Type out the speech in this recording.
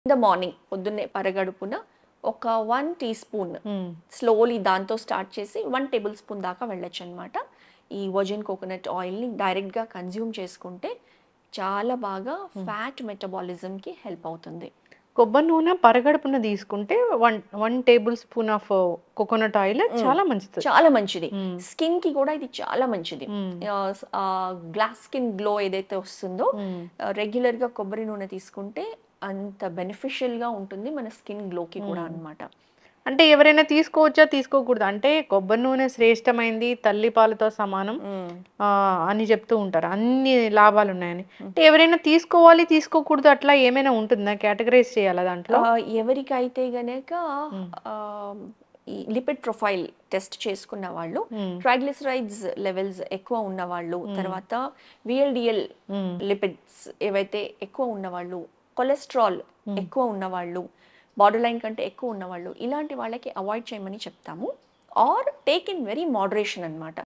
In the morning పొద్దున్నే పరగడుపున ఒక 1 టీ స్పూన్ హ్మ్. స్లోలీ దాంతో స్టార్ట్ చేసి 1 టేబుల్ స్పూన్ దాకా వెళ్ళొచ్చనమాట. ఈ వర్జిన్ కోకోనట్ ఆయిల్‌ని డైరెక్ట్‌గా కన్జ్యూమ్ చేసుకుంటే చాలా బాగా ఫ్యాట్ మెటబాలిజంకి హెల్ప్ అవుతుంది. కొబ్బరి నూనె పరగడుపున తీసుకుంటే 1 table spoon of coconut oil హ్మ్. చాలా మంచిది. చాలా మంచిది. హ్మ్. స్కిన్‌కి కూడా ఇది చాలా మంచిది. హ్మ్. గ్లాస్ స్కిన్ గ్లో ఏదైతే వస్తుందో హ్మ్. రెగ్యులర్‌గా కొబ్బరి నూనె తీసుకుంటే అంత బెనిఫిషియల్‌గా ఉంటుంది మన స్కిన్ గ్లోకి కూడా హ్మ్. అన్నమాట. అంటే ఎవరైనా తీసుకోవచ్చా? తీసుకోకూడదా? అంటే కొబ్బరి నూనె శ్రేష్టమైంది, తల్లి పాలతో సమానం హ్మ్. అని చెప్తూ ఉంటారు. అన్ని లాభాలున్నాయని. అంటే ఎవరైనా తీసుకోవాలి, తీసుకోకూడదు అట్లా ఏమైనా ఉంటుందా? కేటగరైజ్ చేయాలా దాంట్లో? ఎవరికైతే గనక హ్మ్. ఆహ్, ఈ లిపిడ్ ప్రొఫైల్ టెస్ట్ చేసుకున్న వాళ్ళు, హ్మ్. ట్రైగ్లిసరైడ్స్ లెవెల్స్ ఎక్కువ ఉన్నవాళ్ళు, హ్మ్. తర్వాత వీఎల్‌డిఎల్ హ్మ్. లిపిడ్స్ ఏవైతే ఎక్కువ ఉన్నవాళ్ళు, కొలెస్ట్రాల్ హ్మ్. ఎక్కువ ఉన్నవాళ్ళు, బార్డర్ లైన్ కంటే ఎక్కువ ఉన్నవాళ్ళు, ఇలాంటి వాళ్ళకి అవాయిడ్ చేయమని చెప్తాము. Or take in very moderation అన్నమాట.